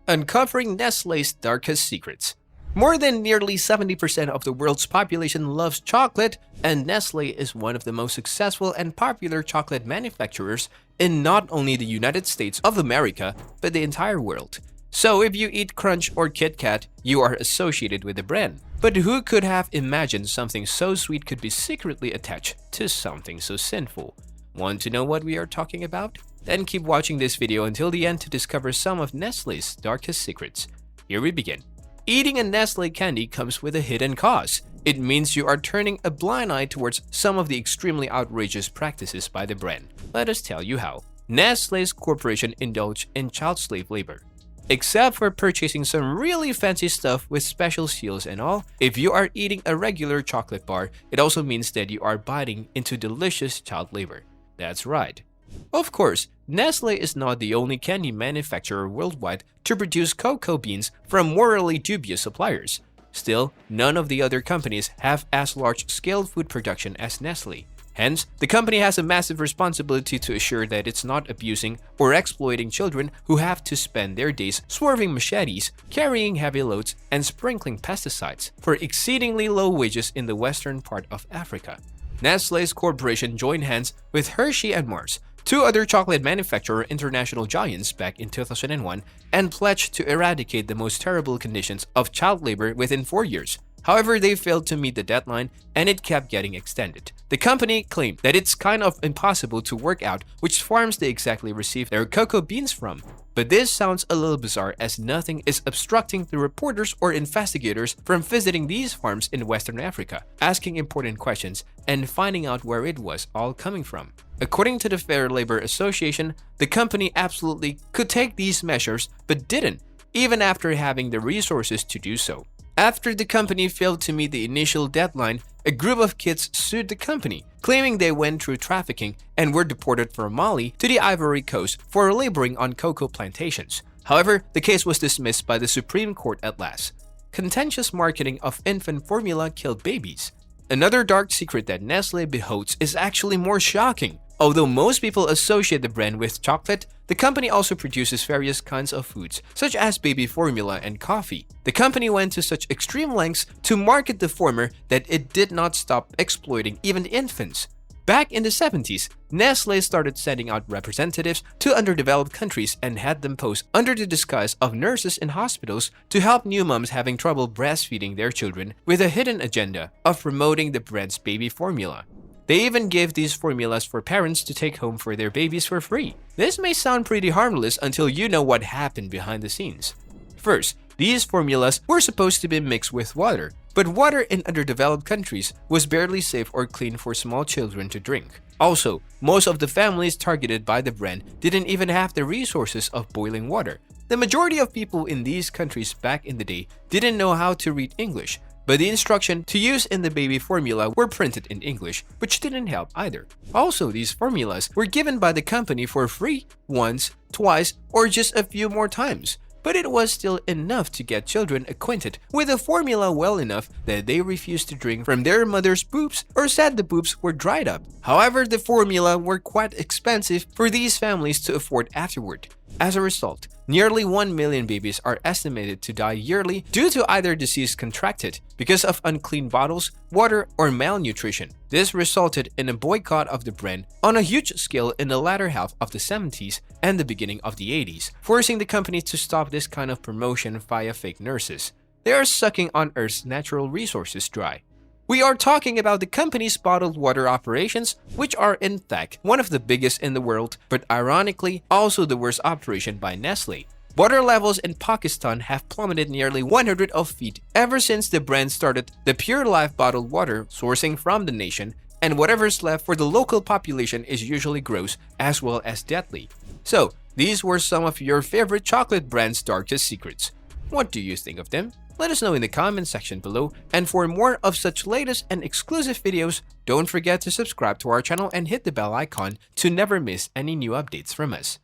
Uncovering Nestle's darkest secrets. More than nearly 70% of the world's population loves chocolate, and Nestle is one of the most successful and popular chocolate manufacturers in not only the United States of America, but the entire world. So if you eat Crunch or Kit Kat, you are associated with the brand. But who could have imagined something so sweet could be secretly attached to something so sinful? Want to know what we are talking about? Then keep watching this video until the end to discover some of Nestle's darkest secrets. Here we begin. Eating a Nestle candy comes with a hidden cost. It means you are turning a blind eye towards some of the extremely outrageous practices by the brand. Let us tell you how. Nestle's corporation indulged in child slave labor. Except for purchasing some really fancy stuff with special seals and all, if you are eating a regular chocolate bar, it also means that you are biting into delicious child labor. That's right. Of course, Nestle is not the only candy manufacturer worldwide to produce cocoa beans from morally dubious suppliers. Still, none of the other companies have as large-scale food production as Nestle. Hence, the company has a massive responsibility to assure that it's not abusing or exploiting children who have to spend their days swerving machetes, carrying heavy loads, and sprinkling pesticides for exceedingly low wages in the western part of Africa. Nestle's corporation joined hands with Hershey and Mars, two other chocolate manufacturer international giants, back in 2001 and pledged to eradicate the most terrible conditions of child labor within 4 years. However, they failed to meet the deadline and it kept getting extended. The company claimed that it's kind of impossible to work out which farms they exactly received their cocoa beans from. But this sounds a little bizarre, as nothing is obstructing the reporters or investigators from visiting these farms in Western Africa, asking important questions, and finding out where it was all coming from. According to the Fair Labor Association, the company absolutely could take these measures but didn't, even after having the resources to do so. After the company failed to meet the initial deadline, a group of kids sued the company, claiming they went through trafficking and were deported from Mali to the Ivory Coast for laboring on cocoa plantations. However, the case was dismissed by the Supreme Court at last. Contentious marketing of infant formula killed babies. Another dark secret that Nestle beholds is actually more shocking. Although most people associate the brand with chocolate, the company also produces various kinds of foods, such as baby formula and coffee. The company went to such extreme lengths to market the former that it did not stop exploiting even infants. Back in the 70s, Nestle started sending out representatives to underdeveloped countries and had them pose under the disguise of nurses in hospitals to help new moms having trouble breastfeeding their children, with a hidden agenda of promoting the brand's baby formula. They even gave these formulas for parents to take home for their babies for free. This may sound pretty harmless until you know what happened behind the scenes. First, these formulas were supposed to be mixed with water, but water in underdeveloped countries was barely safe or clean for small children to drink. Also, most of the families targeted by the brand didn't even have the resources of boiling water. The majority of people in these countries back in the day didn't know how to read English, but the instruction to use in the baby formula were printed in English, which didn't help either. Also, these formulas were given by the company for free once, twice, or just a few more times. But it was still enough to get children acquainted with the formula well enough that they refused to drink from their mother's boobs or said the boobs were dried up. However, the formula were quite expensive for these families to afford afterward. As a result, nearly 1 million babies are estimated to die yearly due to either disease contracted because of unclean bottles, water, or malnutrition. This resulted in a boycott of the brand on a huge scale in the latter half of the 70s and the beginning of the 80s, forcing the company to stop this kind of promotion via fake nurses. They are sucking on Earth's natural resources dry. We are talking about the company's bottled water operations, which are in fact one of the biggest in the world, but ironically also the worst operation by Nestle. Water levels in Pakistan have plummeted nearly 100 feet ever since the brand started the Pure Life bottled water sourcing from the nation, and whatever's left for the local population is usually gross as well as deadly. So, these were some of your favorite chocolate brand's darkest secrets. What do you think of them? Let us know in the comment section below, and for more of such latest and exclusive videos, don't forget to subscribe to our channel and hit the bell icon to never miss any new updates from us.